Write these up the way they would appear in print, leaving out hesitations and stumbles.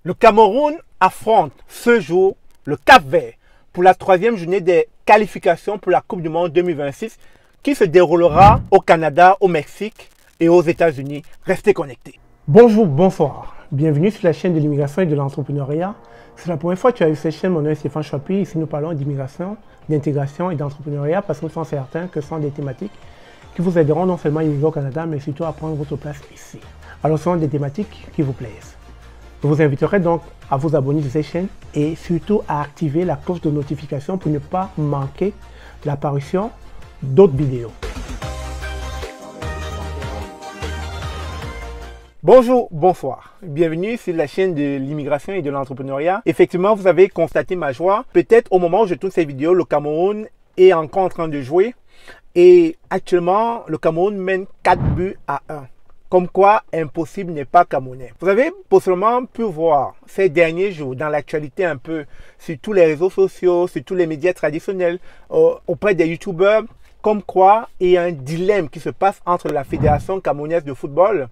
Le Cameroun affronte ce jour le Cap-Vert pour la troisième journée des qualifications pour la Coupe du Monde 2026 qui se déroulera au Canada, au Mexique et aux États-Unis. Restez connectés. Bonjour, bonsoir. Bienvenue sur la chaîne de l'immigration et de l'entrepreneuriat. C'est la première fois que tu as vu cette chaîne. Mon nom est Stéphane Choipi. Ici, nous parlons d'immigration, d'intégration et d'entrepreneuriat parce que nous sommes certains que ce sont des thématiques qui vous aideront non seulement à immigrer au Canada, mais surtout à prendre votre place ici. Alors, ce sont des thématiques qui vous plaisent. Je vous inviterai donc à vous abonner de cette chaîne et surtout à activer la cloche de notification pour ne pas manquer l'apparition d'autres vidéos. Bonjour, bonsoir. Bienvenue sur la chaîne de l'immigration et de l'entrepreneuriat. Effectivement, vous avez constaté ma joie. Peut-être au moment où je tourne cette vidéo, le Cameroun est encore en train de jouer. Et actuellement, le Cameroun mène 4-1. Comme quoi, impossible n'est pas camerounais. Vous avez possiblement pu voir ces derniers jours dans l'actualité un peu sur tous les réseaux sociaux, sur tous les médias traditionnels, auprès des youtubeurs, comme quoi il y a un dilemme qui se passe entre la Fédération camerounaise de football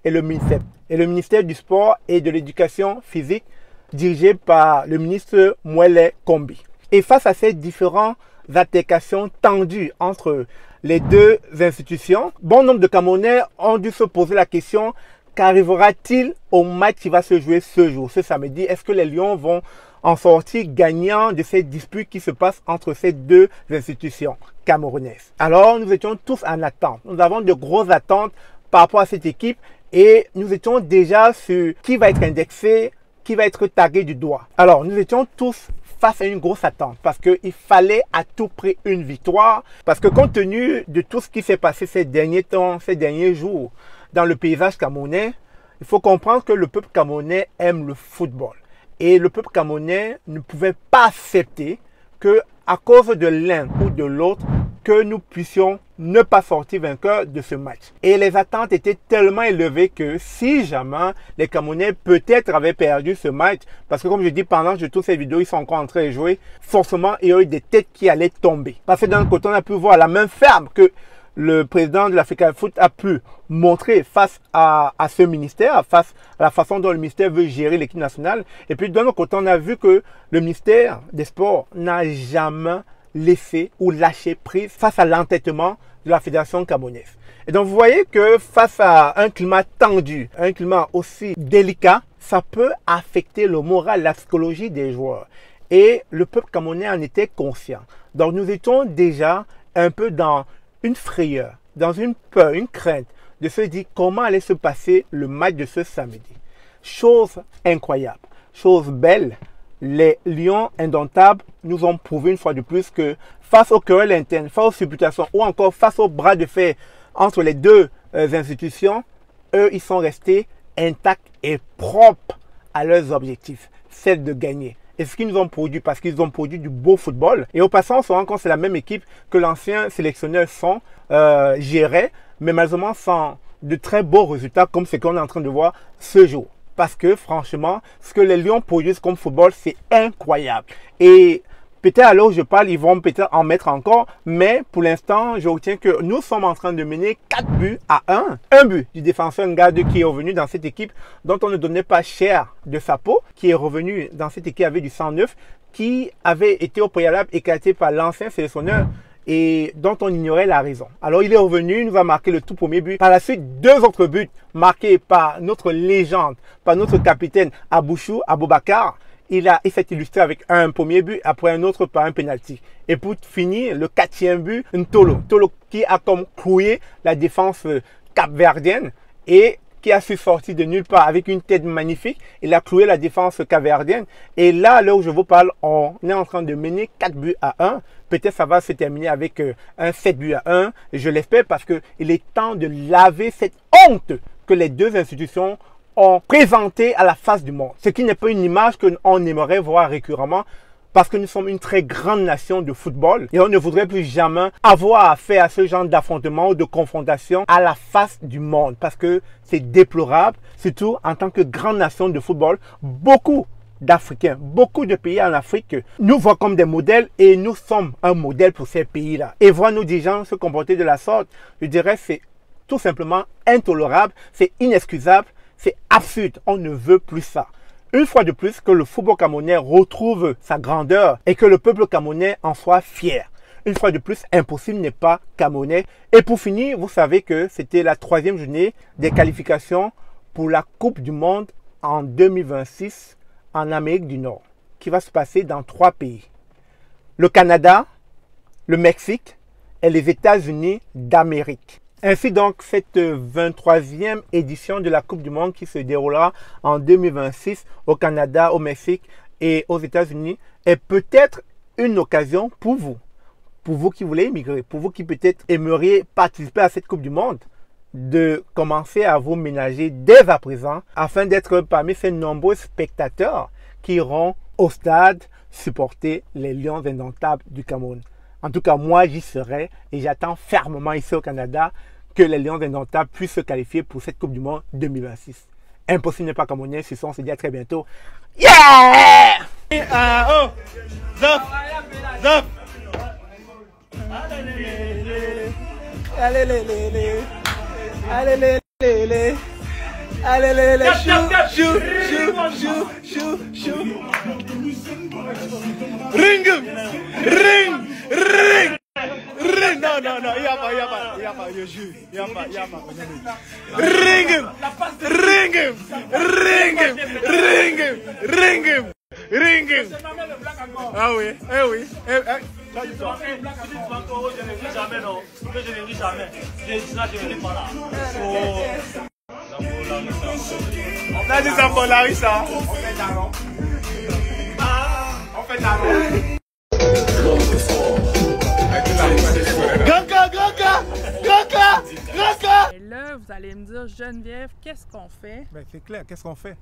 et le ministère. Et le ministère du Sport et de l'Éducation physique dirigé par le ministre Mouele Kombi. Et face à ces différentes altercations tendues entre les deux institutions, bon nombre de Camerounais ont dû se poser la question: qu'arrivera-t-il au match qui va se jouer ce jour, ce samedi? Est-ce que les Lions vont en sortir gagnants de ces disputes qui se passent entre ces deux institutions camerounaises? Alors, nous étions tous en attente. Nous avons de grosses attentes par rapport à cette équipe et nous étions déjà sur qui va être indexé, qui va être tagué du doigt. Alors, nous étions tous face à une grosse attente parce qu'il fallait à tout prix une victoire, parce que compte tenu de tout ce qui s'est passé ces derniers temps, ces derniers jours dans le paysage camerounais, il faut comprendre que le peuple camerounais aime le football et le peuple camerounais ne pouvait pas accepter que à cause de l'un ou de l'autre que nous puissions ne pas sortir vainqueurs de ce match. Et les attentes étaient tellement élevées que si jamais les Camerounais peut-être avaient perdu ce match, parce que comme je dis, pendant que je tourne cette vidéo, ils sont encore en train de jouer, forcément il y a eu des têtes qui allaient tomber. Parce que d'un côté, on a pu voir la main ferme que le président de l'Africa Foot a pu montrer face à ce ministère, face à la façon dont le ministère veut gérer l'équipe nationale. Et puis d'un autre côté, on a vu que le ministère des Sports n'a jamais laissé ou lâché prise face à l'entêtement de la Fédération camerounaise. Et donc vous voyez que face à un climat tendu, un climat aussi délicat, ça peut affecter le moral, la psychologie des joueurs. Et le peuple camerounais en était conscient. Donc nous étions déjà un peu dans une frayeur, dans une peur, une crainte de se dire comment allait se passer le match de ce samedi. Chose incroyable, chose belle, les Lions indomptables nous ont prouvé une fois de plus que face aux querelles internes, face aux supputations ou encore face au bras de fer entre les deux institutions, eux, ils sont restés intacts et propres à leurs objectifs, celle de gagner. Et ce qu'ils nous ont produit, parce qu'ils ont produit du beau football. Et au passant, on se rend compte que c'est la même équipe que l'ancien sélectionneur Son gérait, mais malheureusement sans de très beaux résultats comme ce qu'on est en train de voir ce jour. Parce que franchement, ce que les Lions produisent comme football, c'est incroyable. Et peut-être à l'heure où je parle, ils vont peut-être en mettre encore. Mais pour l'instant, je retiens que nous sommes en train de mener 4-1. Un but du défenseur Ngade qui est revenu dans cette équipe dont on ne donnait pas cher de sa peau, qui est revenu dans cette équipe avec du 109, qui avait été au préalable éclaté par l'ancien sélectionneur et dont on ignorait la raison. Alors il est revenu, il nous a marqué le tout premier but. Par la suite, deux autres buts marqués par notre légende, par notre capitaine Abouchou Aboubakar. Il s'est illustré avec un premier but, après un autre par un penalty. Et pour finir, le quatrième but, Ntolo. Ntolo qui a comme cloué la défense capverdienne et qui a su sortir de nulle part avec une tête magnifique. Il a cloué la défense capverdienne. Et là, à l'heure où je vous parle, on est en train de mener 4-1. Peut-être ça va se terminer avec un 7-1. Je l'espère parce qu'il est temps de laver cette honte que les deux institutions ont présentée à la face du monde. Ce qui n'est pas une image qu'on aimerait voir récurremment, parce que nous sommes une très grande nation de football et on ne voudrait plus jamais avoir affaire à ce genre d'affrontement ou de confrontation à la face du monde, parce que c'est déplorable, surtout en tant que grande nation de football. Beaucoup d'Africains, beaucoup de pays en Afrique nous voient comme des modèles et nous sommes un modèle pour ces pays-là. Et voir nos dirigeants se comporter de la sorte, je dirais, c'est tout simplement intolérable, c'est inexcusable, c'est absurde. On ne veut plus ça. Une fois de plus, que le football camerounais retrouve sa grandeur et que le peuple camerounais en soit fier. Une fois de plus, impossible n'est pas camerounais. Et pour finir, vous savez que c'était la 3e journée des qualifications pour la Coupe du Monde en 2026 en Amérique du Nord, qui va se passer dans 3 pays. Le Canada, le Mexique et les États-Unis d'Amérique. Ainsi donc, cette 23e édition de la Coupe du Monde qui se déroulera en 2026 au Canada, au Mexique et aux États-Unis est peut-être une occasion pour vous qui voulez immigrer, pour vous qui peut-être aimeriez participer à cette Coupe du Monde, de commencer à vous ménager dès à présent afin d'être parmi ces nombreux spectateurs qui iront au stade supporter les Lions indomptables du Cameroun. En tout cas, moi, j'y serai et j'attends fermement ici au Canada que les Lions indomptables puissent se qualifier pour cette Coupe du Monde 2026. Impossible n'est pas camerounais, ce soir, on se dit à très bientôt. Yeah! Allez, chou. Ring. Non, il y a pas, je jure, il y a pas. Ring. Ah oui. Tu dis souvent que je ne ris jamais, non? Que je ne ris jamais. Je dis ça, je ne ris pas là. On a des enfants Larissa. On fait talon. Grand cas. Et là, vous allez me dire, Geneviève, qu'est-ce qu'on fait? Ben, c'est clair, qu'est-ce qu'on fait?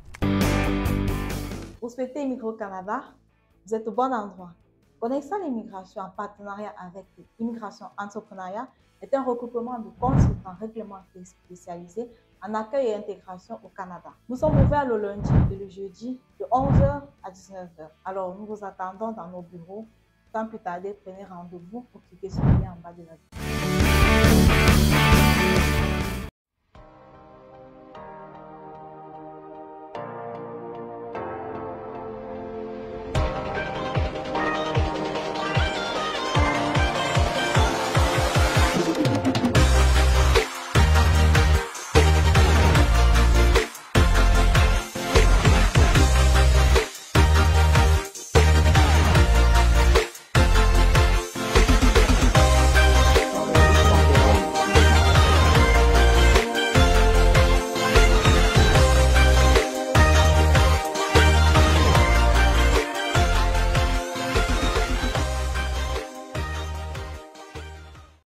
Vous souhaitez immigrer au Canada? Vous êtes au bon endroit. Connaissant l'immigration en partenariat avec Immigration Entrepreneuriat est un regroupement de consultants réglementés spécialisés en accueil et intégration au Canada. Nous sommes ouverts le lundi et le jeudi de 11h à 19h. Alors, nous vous attendons dans nos bureaux. Sans plus tarder, prenez rendez-vous ou cliquez sur le lien en bas de la vidéo.